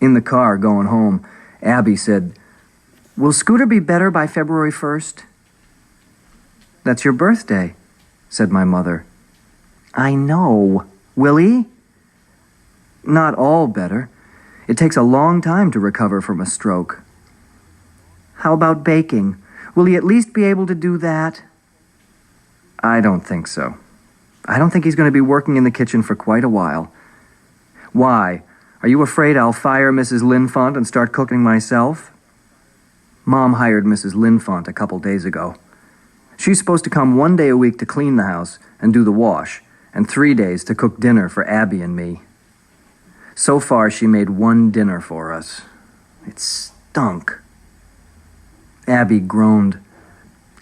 In the car going home, Abby said, "Will Scooter be better by February 1st?" "That's your birthday," said my mother. "I know. Will he?" "Not all better. It takes a long time to recover from a stroke." "How about baking? Will he at least be able to do that?" "I don't think so. I don't think he's going to be working in the kitchen for quite a while." "Why? Are you afraid I'll fire Mrs. Linfont and start cooking myself?" Mom hired Mrs. Linfont a couple days ago. She's supposed to come 1 day a week to clean the house and do the wash, and 3 days to cook dinner for Abby and me. So far, she made 1 dinner for us. It stunk. Abby groaned.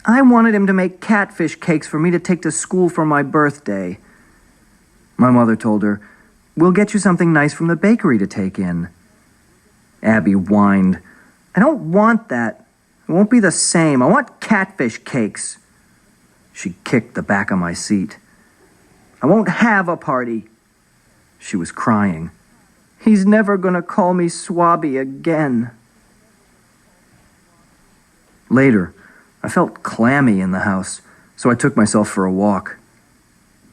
"I wanted him to make catfish cakes for me to take to school for my birthday." My mother told her, "We'll get you something nice from the bakery to take in." Abby whined, "I don't want that. It won't be the same. I want catfish cakes." She kicked the back of my seat. "I won't have a party." She was crying. "He's never going to call me Swabby again." Later, I felt clammy in the house, so I took myself for a walk.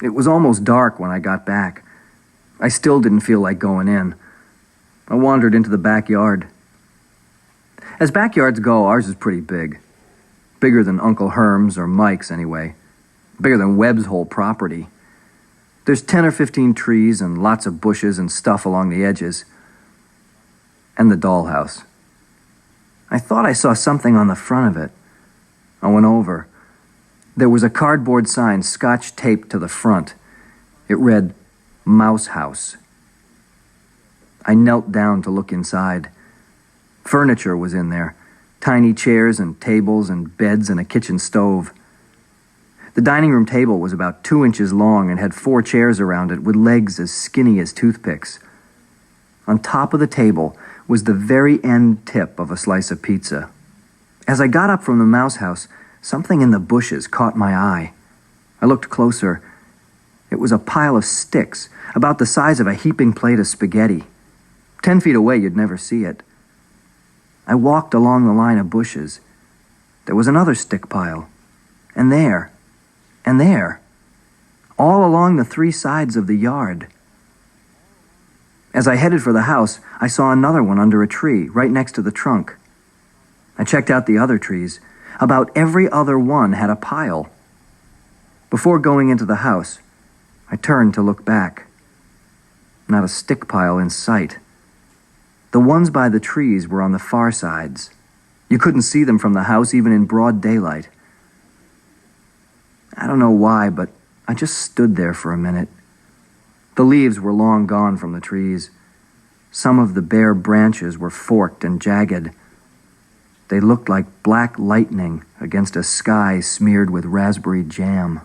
It was almost dark when I got back. I still didn't feel like going in. I wandered into the backyard. As backyards go, ours is pretty big. Bigger than Uncle Herm's or Mike's, anyway. Bigger than Webb's whole property. There's 10 or 15 trees and lots of bushes and stuff along the edges. And the dollhouse. I thought I saw something on the front of it. I went over. There was a cardboard sign scotch taped to the front. It read, "Mouse House." I knelt down to look inside. Furniture was in there. Tiny chairs and tables and beds and a kitchen stove. The dining room table was about 2 inches long and had 4 chairs around it with legs as skinny as toothpicks. On top of the table was the very end tip of a slice of pizza. As I got up from the mouse house, something in the bushes caught my eye. I looked closer. It was a pile of sticks, about the size of a heaping plate of spaghetti. 10 feet away, you'd never see it. I walked along the line of bushes. There was another stick pile. And there. And there. All along the 3 sides of the yard. As I headed for the house, I saw another one under a tree, right next to the trunk. I checked out the other trees. About every other one had a pile. Before going into the house, I turned to look back. Not a stick pile in sight. The ones by the trees were on the far sides. You couldn't see them from the house even in broad daylight. I don't know why, but I just stood there for a minute. The leaves were long gone from the trees. Some of the bare branches were forked and jagged. They looked like black lightning against a sky smeared with raspberry jam.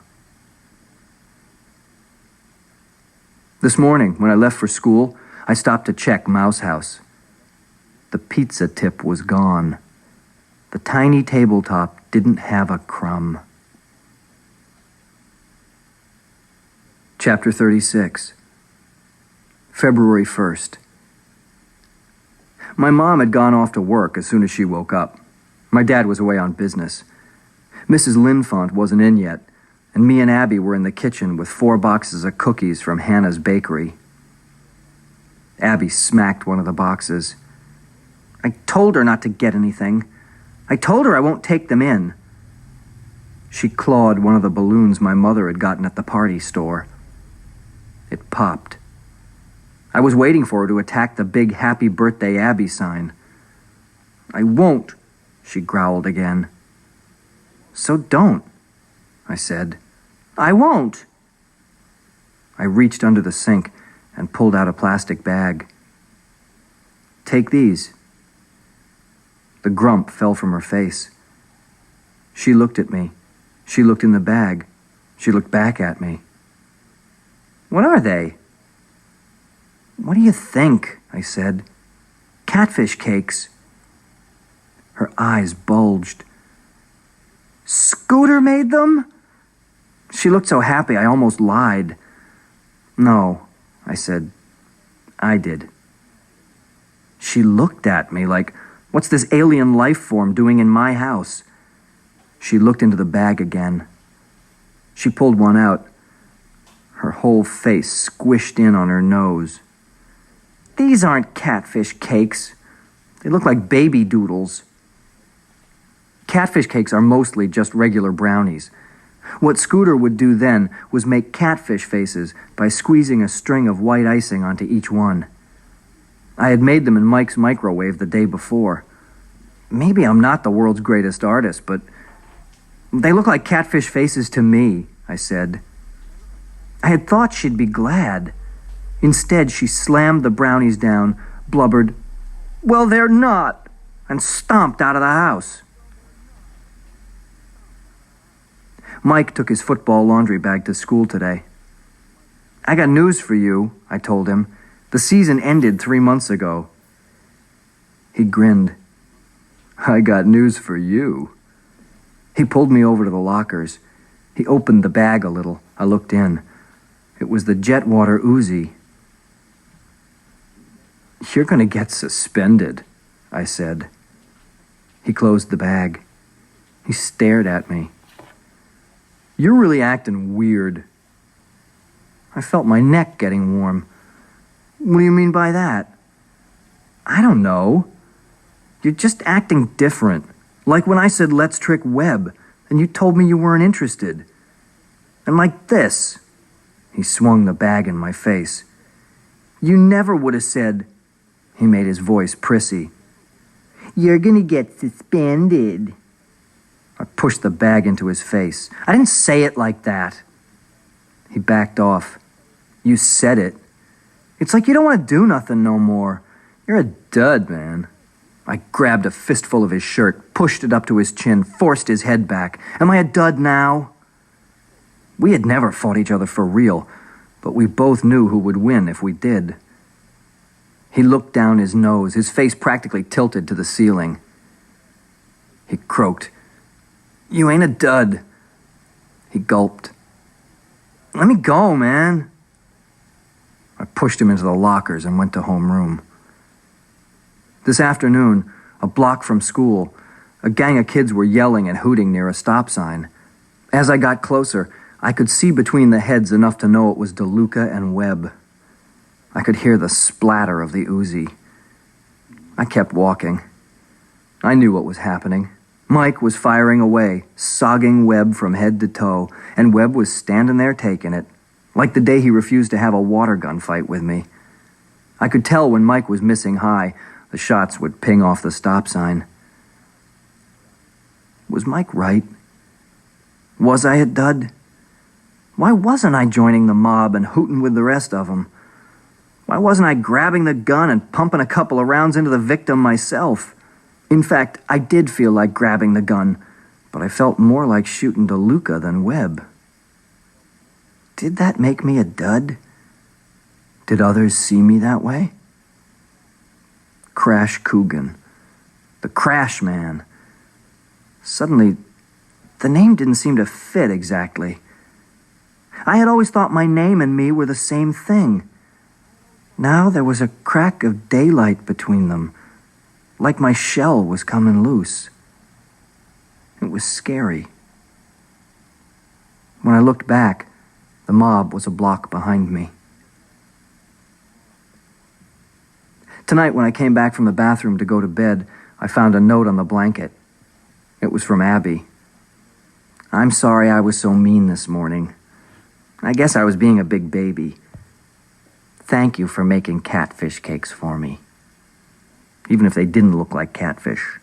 This morning, when I left for school, I stopped to check Mouse House. The pizza tip was gone. The tiny tabletop didn't have a crumb. Chapter 36. February 1st. My mom had gone off to work as soon as she woke up. My dad was away on business. Mrs. Linfont wasn't in yet, and me and Abby were in the kitchen with 4 boxes of cookies from Hannah's bakery. Abby smacked one of the boxes. "I told her not to get anything. I told her I won't take them in." She clawed one of the balloons my mother had gotten at the party store. It popped. I was waiting for her to attack the big Happy Birthday Abby sign. "I won't," she growled again. "So don't," I said. "I won't." I reached under the sink and pulled out a plastic bag. "Take these." The grump fell from her face. She looked at me. She looked in the bag. She looked back at me. "What are they?" "What do you think?" I said. "Catfish cakes." Her eyes bulged. "Scooter made them?" She looked so happy I almost lied. "No," I said. "I did." She looked at me like, what's this alien life form doing in my house? She looked into the bag again. She pulled one out. Her whole face squished in on her nose. These aren't catfish cakes. They look like baby doodles. Catfish cakes are mostly just regular brownies. What Scooter would do then was make catfish faces by squeezing a string of white icing onto each one. I had made them in Mike's microwave the day before. Maybe I'm not the world's greatest artist, but they look like catfish faces to me, I said. I had thought she'd be glad. Instead, she slammed the brownies down, blubbered, "Well, they're not," and stomped out of the house. Mike took his football laundry bag to school today. "I got news for you," I told him. "The season ended 3 months ago." He grinned. "I got news for you." He pulled me over to the lockers. He opened the bag a little. I looked in. It was the Jetwater Uzi. "You're going to get suspended," I said. He closed the bag. He stared at me. "You're really acting weird." I felt my neck getting warm. "What do you mean by that?" "I don't know. You're just acting different. Like when I said, 'Let's trick Webb,' and you told me you weren't interested. And like this." He swung the bag in my face. "You never would have said," he made his voice prissy, "You're gonna get suspended." I pushed the bag into his face. "I didn't say it like that." He backed off. "You said it. It's like you don't want to do nothing no more. You're a dud, man." I grabbed a fistful of his shirt, pushed it up to his chin, forced his head back. "Am I a dud now?" We had never fought each other for real, but we both knew who would win if we did. He looked down his nose, his face practically tilted to the ceiling. He croaked, "You ain't a dud." He gulped. "Let me go, man." I pushed him into the lockers and went to homeroom. This afternoon, a block from school, a gang of kids were yelling and hooting near a stop sign. As I got closer, I could see between the heads enough to know it was DeLuca and Webb. I could hear the splatter of the Uzi. I kept walking. I knew what was happening. Mike was firing away, sogging Webb from head to toe, and Webb was standing there taking it, like the day he refused to have a water gun fight with me. I could tell when Mike was missing high, the shots would ping off the stop sign. Was Mike right? Was I a dud? Why wasn't I joining the mob and hooting with the rest of them? Why wasn't I grabbing the gun and pumping a couple of rounds into the victim myself? In fact, I did feel like grabbing the gun, but I felt more like shooting DeLuca than Webb. Did that make me a dud? Did others see me that way? Crash Coogan. The Crash Man. Suddenly, the name didn't seem to fit exactly. I had always thought my name and me were the same thing. Now there was a crack of daylight between them, like my shell was coming loose. It was scary. When I looked back, the mob was a block behind me. Tonight, when I came back from the bathroom to go to bed, I found a note on the blanket. It was from Abby. "I'm sorry I was so mean this morning. I guess I was being a big baby. Thank you for making catfish cakes for me. Even if they didn't look like catfish."